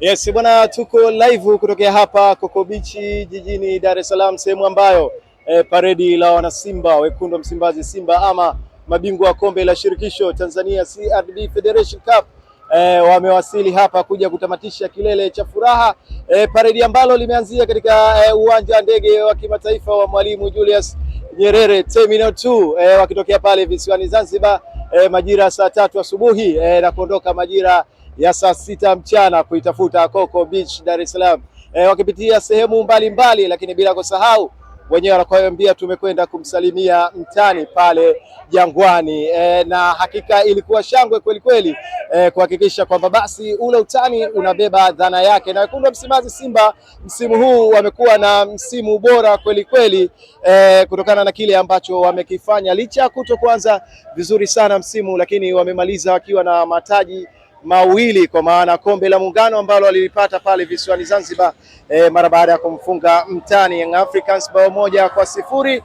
Yes bwana, tuko live kutokea hapa Coco Beach jijini Dar es Salaam, sehemu ambayo paredi la wanasimba wekundu Msimbazi Simba ama mabingwa wa kombe la shirikisho Tanzania CRDB Federation Cup wamewasili hapa kuja kutamatisha kilele cha furaha, paredi ambalo limeanzia katika uwanja wa ndege wa kimataifa wa Mwalimu Julius Nyerere Terminal 2 wakitokea pale visiwani Zanzibar majira saa 3 asubuhi na kuondoka majira ya saa 6 mchana kuitafuta Coco Beach Dar es Salaam, wakipitia sehemu mbalimbali, lakini bila kusahau wenyewe wanakuambia tumekwenda kumsalimia mtani pale Jangwani, na hakika ilikuwa shangwe kweli kweli, kuhakikisha kwamba basi ule utani unabeba dhana yake, na wekundu wa Msimbazi Simba msimu huu wamekuwa na msimu bora kweli kweli, kutokana na kile ambacho wamekifanya licha kuto kuanza vizuri sana msimu, lakini wamemaliza wakiwa na mataji mawili, kwa maana kombe la Muungano ambalo walilipata pale visiwani Zanzibar mara baada ya kumfunga mtani Young Africans bao 1-0,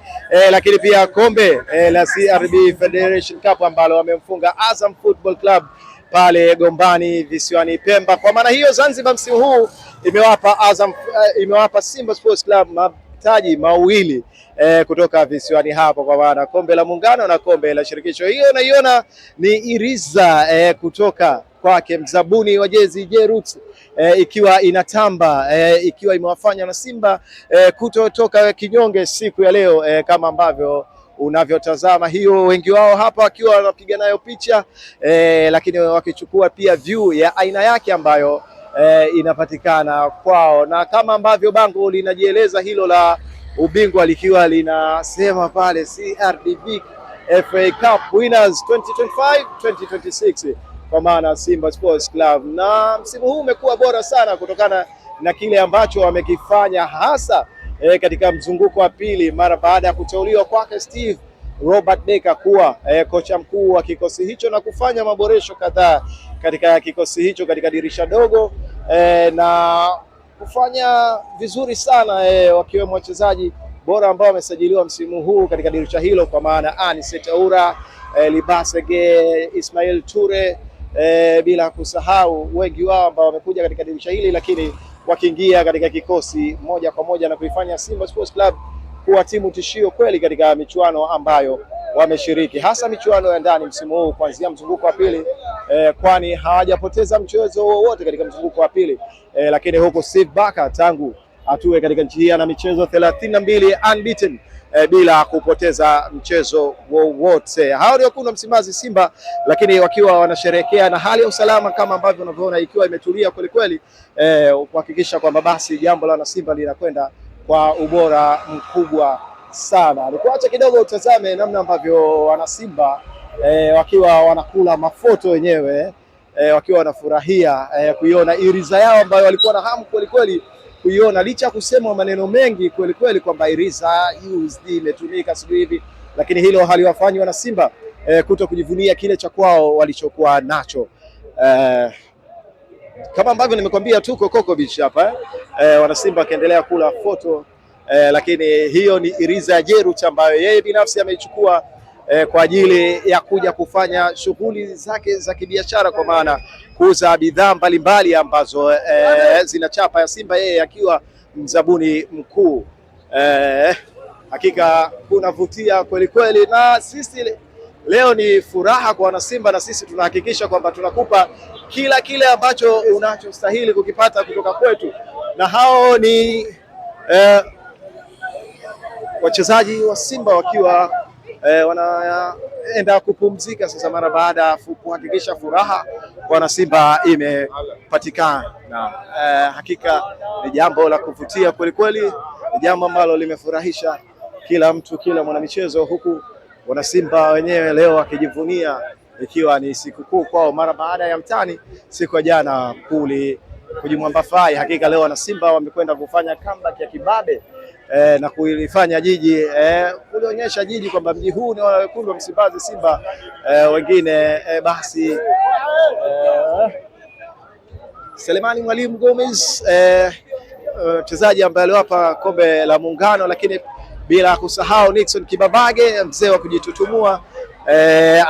lakini pia kombe la CRDB Federation Cup ambalo wamemfunga Azam Football Club pale Gombani visiwani Pemba. Kwa maana hiyo Zanzibar msimu huu imewapa Simba Sports Club mataji mawili kutoka visiwani hapo, kwa maana kombe la Muungano na kombe la shirikisho. Hiyo naiona ni iriza kutoka kwake mzabuni wa jezi Jerut, ikiwa inatamba, ikiwa imewafanya na Simba kutotoka kinyonge siku ya leo, kama ambavyo unavyotazama hiyo, wengi wao hapa wakiwa wanapiga nayo picha, lakini wakichukua pia view ya aina yake ambayo inapatikana kwao, na kama ambavyo bango linajieleza hilo la ubingwa likiwa linasema pale CRDB FA Cup Winners 2025-2026, kwa maana Simba Sports Club. Na msimu huu umekuwa bora sana kutokana na kile ambacho wamekifanya, hasa katika mzunguko wa pili mara baada ya kuteuliwa kwake Steve Robert Baker kuwa kocha mkuu wa kikosi hicho na kufanya maboresho kadhaa katika kikosi hicho katika dirisha dogo, na kufanya vizuri sana, wakiwemo wachezaji bora ambao wamesajiliwa msimu huu katika dirisha hilo, kwa maana Anicet Aura, Libasege, Ismail Ture, bila kusahau wengi wao ambao wamekuja katika dirisha hili, lakini wakiingia katika kikosi moja kwa moja na kuifanya Simba Sports Club kuwa timu tishio kweli katika michuano ambayo wameshiriki, hasa michuano ya ndani msimu huu kuanzia mzunguko wa pili, kwani hawajapoteza mchezo wowote katika mzunguko wa pili, lakini huko Steve Barker tangu atue katika nchi hii ana michezo 32 unbeaten, bila kupoteza mchezo wowote. Hao ndio wekundu wa Msimbazi Simba, lakini wakiwa wanasherehekea na hali ya usalama kama ambavyo unavyoona ikiwa imetulia kweli kweli, kuhakikisha kwamba basi jambo la wana Simba linakwenda kwa ubora mkubwa sana. Nikuacha kidogo utazame namna ambavyo wana Simba wakiwa wanakula mafoto wenyewe, wakiwa wanafurahia kuiona iriza yao ambayo walikuwa na hamu kweli kweli kuiona, licha kusema maneno mengi kweli kweli kwamba iriza used imetumika sijui hivi, lakini hilo haliwafanyi wana Simba kuto kujivunia kile cha kwao walichokuwa nacho. Kama ambavyo nimekwambia tuko Coco Beach hapa, wana Simba akiendelea kula foto, lakini hiyo ni iriza ya Jerut ambayo yeye binafsi ameichukua kwa ajili ya kuja kufanya shughuli zake za kibiashara, kwa maana kuuza bidhaa mbalimbali ambazo zina chapa ya Simba, yeye akiwa mzabuni mkuu. Hakika kunavutia kweli kweli, na sisi leo ni furaha kwa wana Simba, na sisi tunahakikisha kwamba tunakupa kila kile ambacho unachostahili kukipata kutoka kwetu, na hao ni wachezaji wa Simba wakiwa wanaenda kupumzika sasa mara baada ya kuhakikisha furaha wana Simba imepatikana. Hakika ni jambo la kuvutia kweli kweli, ni jambo ambalo limefurahisha kila mtu, kila mwanamichezo, huku wana Simba wenyewe leo wakijivunia, ikiwa ni sikukuu kwao mara baada ya mtani siku ya jana kujimwambafai. Hakika leo wana Simba wamekwenda kufanya comeback ya kibabe, na kuilifanya jiji, kulionyesha jiji kwamba mji huu ni wa wekundu wa Msimbazi Simba. Wengine basi Selemani Mwalimu Gomez, mchezaji ambaye aliwapa kombe la Muungano, lakini bila kusahau Nixon Kibabage, mzee wa kujitutumua,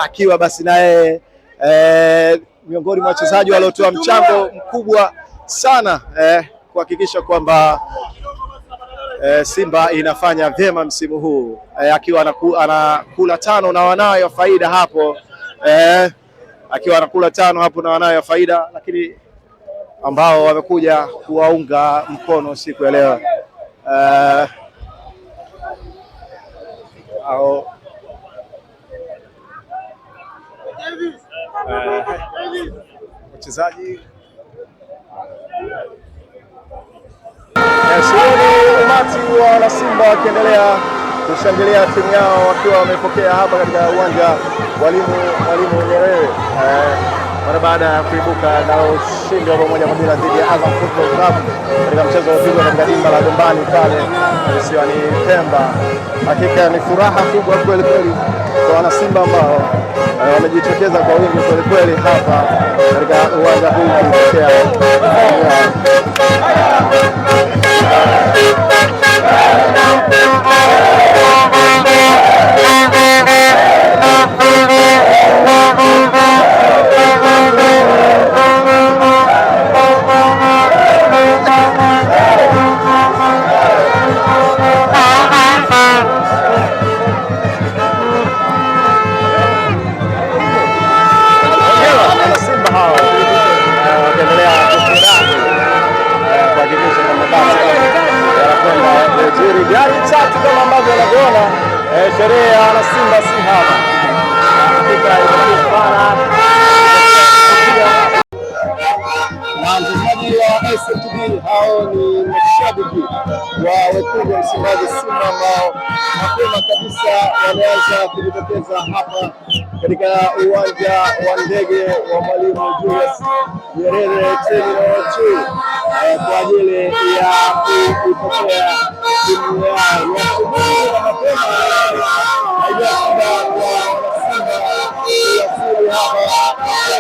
akiwa basi naye miongoni mwa wachezaji waliotoa mchango mkubwa sana kuhakikisha kwamba Simba inafanya vyema msimu huu akiwa anakula tano na wanayo ya faida hapo akiwa anakula tano hapo na wanayo ya faida, lakini ambao wamekuja kuwaunga mkono siku ya leo wachezaji sioni umati wa wanasimba wakiendelea kushangilia timu yao wakiwa wamepokea hapa katika uwanja wa Mwalimu Nyerere mara baada ya kuibuka na ushindi wa 1-0 dhidi ya Azam Football Club katika mchezo uliopigwa katika dimba la Gombani pale visiwani Pemba. Hakika ni furaha kubwa kweli kweli kwa wanasimba ambao wamejitokeza kwa wingi kweli kweli hapa katika uwanja huu kupokea gari tatu kama ambavyo unavyoona sherehe ya wanasimba si haba. Na mchezaji wa SMTB hao ni mashabiki wa wekundu wa Msimbazi Simba ambao mapema kabisa walianza kujitokeza hapa katika uwanja wa ndege wa Mwalimu Julius Nyerere Terminal 2 kwa ajili ya kupokea timu yao ya asubuhi na mapema haijafika kwa wanasimba kuwasili hapa.